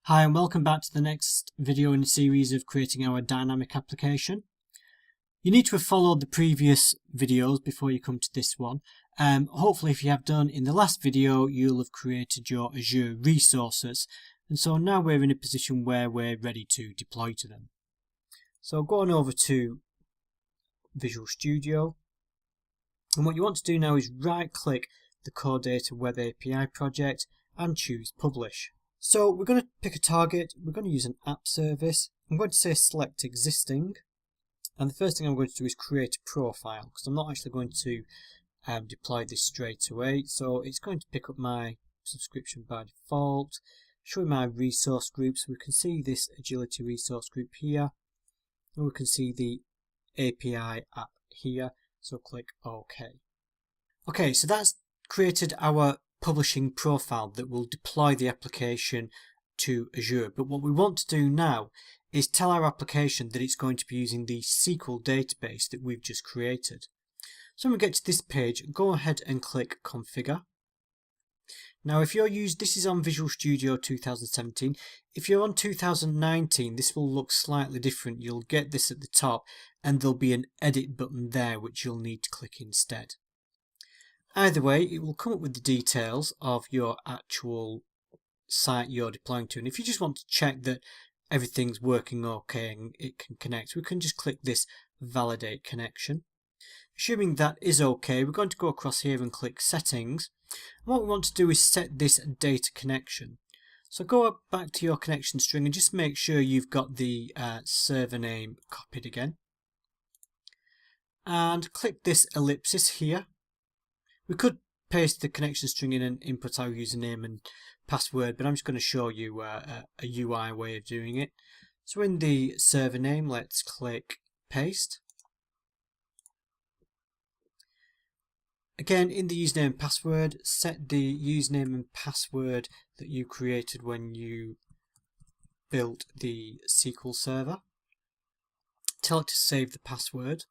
Hi and welcome back to the next video in a series of creating our dynamic application. You need to have followed the previous videos before you come to this one. Hopefully if you have done in the last video you'll have created your Azure resources, and so now we're in a position where we're ready to deploy to them. So go on over to Visual Studio, and what you want to do now is right click the CoreData Web API project and choose Publish. So we're going to pick a target, we're going to use an app service. I'm going to say select existing, and the first thing I'm going to do is create a profile because I'm not actually going to deploy this straight away. So it's going to pick up my subscription by default, show my resource group, so we can see this agility resource group here, and we can see the API app here, so click OK. Okay, so that's created our publishing profile that will deploy the application to Azure. But what we want to do now is tell our application that it's going to be using the SQL database that we've just created. So when we get to this page, go ahead and click Configure. Now if you're this is on Visual Studio 2017. If you're on 2019, this will look slightly different. You'll get this at the top and there'll be an edit button there which you'll need to click instead. Either way, it will come up with the details of your actual site you're deploying to, and if you just want to check that everything's working okay and it can connect, we can just click this validate connection. Assuming that is okay, we're going to go across here and click settings, and what we want to do is set this data connection. So go back to your connection string and just make sure you've got the server name copied again, and click this ellipsis here. We could paste the connection string in and input our username and password, but I'm just going to show you a UI way of doing it. So in the server name, let's click paste. Again, in the username and password, set the username and password that you created when you built the SQL server. Tell it to save the password.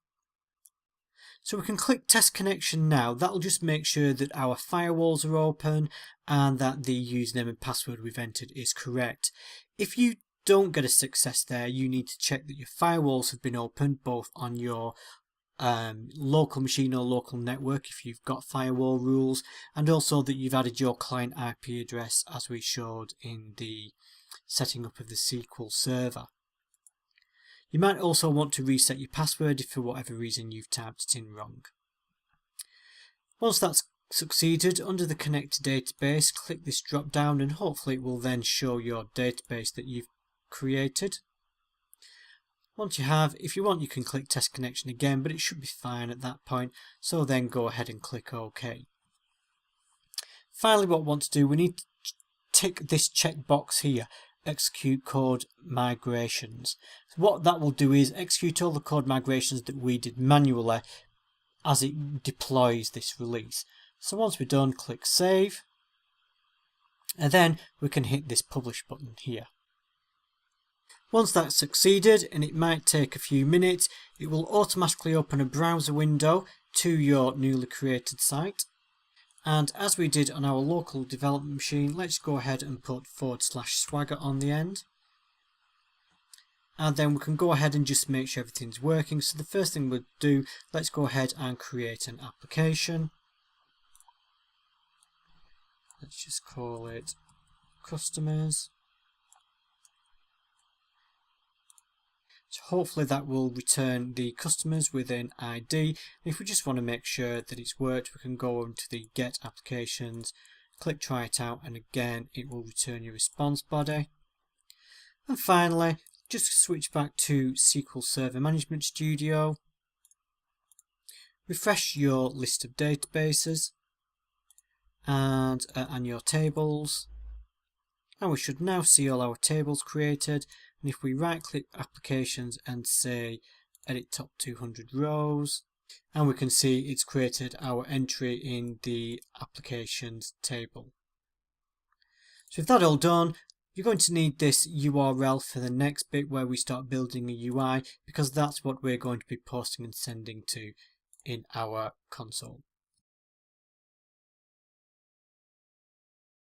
So we can click test connection now. That'll just make sure that our firewalls are open and that the username and password we've entered is correct. If you don't get a success there, you need to check that your firewalls have been opened both on your local machine or local network if you've got firewall rules, and also that you've added your client IP address as we showed in the setting up of the SQL server. You might also want to reset your password if for whatever reason you've typed it in wrong. Once that's succeeded, under the Connect to Database, click this drop down and hopefully it will then show your database that you've created. Once you have, if you want, you can click Test Connection again, but it should be fine at that point, so then go ahead and click OK. Finally, what we want to do, we need to tick this checkbox here, execute code migrations. So what that will do is execute all the code migrations that we did manually as it deploys this release. So once we're done, click save, and then we can hit this publish button here. Once that's succeeded, and it might take a few minutes, it will automatically open a browser window to your newly created site. And as we did on our local development machine, let's go ahead and put /swagger on the end. And then we can go ahead and just make sure everything's working. So the first thing we'll do, let's go ahead and create an application. Let's just call it customers. So hopefully that will return the customers with an ID. If we just want to make sure that it's worked, we can go into the Get Applications, click Try It Out, and again it will return your response body. And finally, just switch back to SQL Server Management Studio, refresh your list of databases and your tables, and we should now see all our tables created. And if we right click applications and say edit top 200 rows, and we can see it's created our entry in the applications table. So if that's all done, you're going to need this URL for the next bit where we start building a UI, because that's what we're going to be posting and sending to in our console.